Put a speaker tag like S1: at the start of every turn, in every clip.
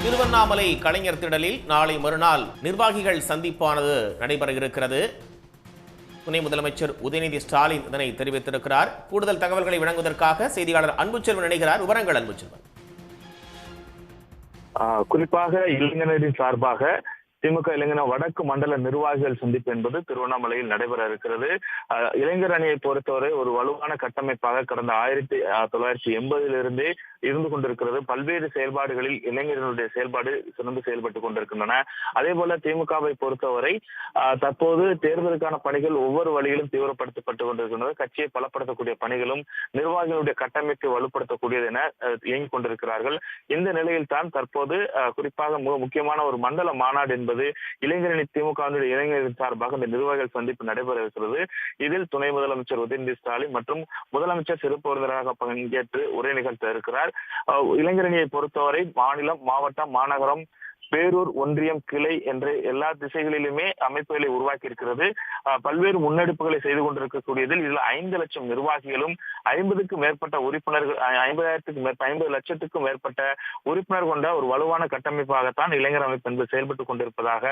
S1: திருவண்ணாமலை கலைஞர் திடலில் நாளை மறுநாள் நிர்வாகிகள் சந்திப்பானது நடைபெற இருக்கிறது. துணை முதலமைச்சர் உதயநிதி ஸ்டாலின் இதனை தெரிவித்திருக்கிறார். கூடுதல் தகவல்களை வழங்குவதற்காக செய்தியாளர் அன்புச்செல்வன் இணைகிறார். விவரங்கள் அன்புச்செல்வன்.
S2: குறிப்பாக இளைஞரின் சார்பாக திமுக இளைஞர் வடக்கு மண்டல நிர்வாகிகள் சந்திப்பு என்பது திருவண்ணாமலையில் நடைபெற இருக்கிறது. இளைஞர் அணியை பொறுத்தவரை ஒரு வலுவான கட்டமைப்பாக கடந்த 1980 இருந்து கொண்டிருக்கிறது. பல்வேறு செயல்பாடுகளில் இளைஞர்களுடைய செயல்பாடு சிறந்து செயல்பட்டுக் கொண்டிருக்கின்றன. அதே போல திமுகவை பொறுத்தவரை தற்போது தேர்தலுக்கான பணிகள் ஒவ்வொரு வழியிலும் தீவிரப்படுத்தப்பட்டு கொண்டிருக்கின்றது. கட்சியை பலப்படுத்தக்கூடிய பணிகளும் நிர்வாகிகளுடைய கட்டமைப்பை வலுப்படுத்தக்கூடியது என இயங்கிக் கொண்டிருக்கிறார்கள். இந்த நிலையில் தான் தற்போது குறிப்பாக முக்கியமான ஒரு மண்டல மாநாடு என்பது இளைஞரணி திமுக இளைஞரின் சார்பாக இந்த நிர்வாகிகள் சந்திப்பு நடைபெற இருக்கிறது. இதில் துணை முதலமைச்சர் உதயநிதி ஸ்டாலின் மற்றும் முதலமைச்சர் சிறப்பு விருந்தினராக பங்கேற்று உரை நிகழ்த்த இருக்கிறார். இளைஞரணியை பொறுத்தவரை மாநிலம், மாவட்டம், மாநகரம், பேரூர், ஒன்றியம், கிளை என்ற எல்லா திசைகளிலுமே அமைப்புகளை உருவாக்கி இருக்கிறது. பல்வேறு முன்னெடுப்புகளை செய்து கொண்டிருக்கக்கூடியதில் இதில் 5 லட்சம் நிர்வாகிகளும் 50க்கும் மேற்பட்ட உறுப்பினர்கள் 50 லட்சத்துக்கும் மேற்பட்ட உறுப்பினர் கொண்ட ஒரு வலுவான கட்டமைப்பாகத்தான் இளைஞர் அமைப்பு என்பது செயல்பட்டுக் கொண்டிருப்பதாக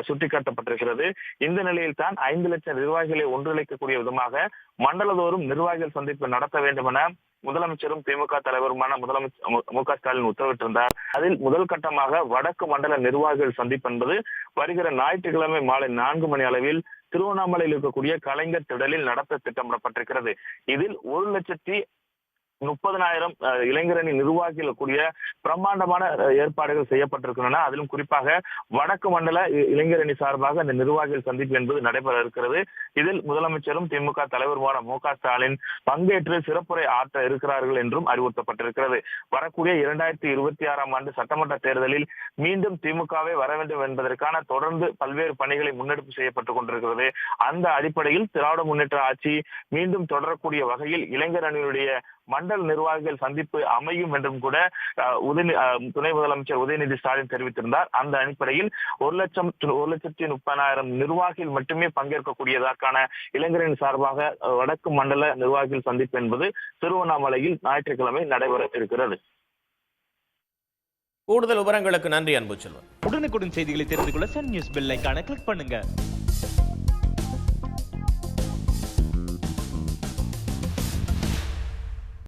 S2: சுட்டிக்காட்டப்பட்டிருக்கிறது. இந்த நிலையில் தான் 5 லட்சம் நிர்வாகிகளை ஒன்றிணைக்கக்கூடிய விதமாக மண்டலதோறும் நிர்வாகிகள் சந்திப்பு நடத்த வேண்டும் என முதலமைச்சரும் திமுக தலைவருமான முதலமைச்சர் மு.க. ஸ்டாலின் உத்தரவிட்டிருந்தார். அதில் முதல் கட்டமாக வடக்கு மண்டல நிர்வாகிகள் சந்திப்பு என்பது வருகிற ஞாயிற்றுக்கிழமை மாலை 4 மணி அளவில் திருவண்ணாமலையில் இருக்கக்கூடிய கலைஞர் திடலில் நடத்த திட்டமிடப்பட்டிருக்கிறது. இதில் 1,30,000 இளைஞரணி நிர்வாகிகள் கூடிய பிரம்மாண்டமான ஏற்பாடுகள் செய்யப்பட்டிருக்கின்றன. அதிலும் குறிப்பாக வடக்கு மண்டல இளைஞரணி சார்பாக இந்த நிர்வாகிகள் சந்திப்பு என்பது நடைபெற இருக்கிறது. இதில் முதலமைச்சரும் திமுக தலைவருமான மு.க. ஸ்டாலின் பங்கேற்று சிறப்புரை ஆற்ற இருக்கிறார்கள் என்றும் அறிவுறுத்தப்பட்டிருக்கிறது. வரக்கூடிய 2026 ஆண்டு சட்டமன்ற தேர்தலில் மீண்டும் திமுகவே வர வேண்டும் என்பதற்கான தொடர்ந்து பல்வேறு பணிகளை முன்னெடுப்பு செய்யப்பட்டுக் கொண்டிருக்கிறது. அந்த அடிப்படையில் திராவிட முன்னேற்ற ஆட்சி மீண்டும் தொடரக்கூடிய வகையில் இளைஞர் அணியினுடைய மண்டல நிர்வாகிகள் சந்திப்பு அமையும் என்றும் கூட துணை முதலமைச்சர் உதயநிதி ஸ்டாலின் தெரிவித்திருந்தார். அந்த அடிப்படையில் 1,30,000 நிர்வாகிகள் மட்டுமே பங்கேற்கக்கூடியதற்கான இளைஞரின் சார்பாக வடக்கு மண்டல நிர்வாகிகள் சந்திப்பு என்பது திருவண்ணாமலையில் ஞாயிற்றுக்கிழமை நடைபெற இருக்கிறது.
S1: கூடுதல் விவரங்களுக்கு நன்றி அன்புச்செல்வன்.
S3: உடனுக்குடன் செய்திகளை தெரிந்து கொள்ள சன் நியூஸ் பெல் ஐகானை கிளிக் பண்ணுங்க.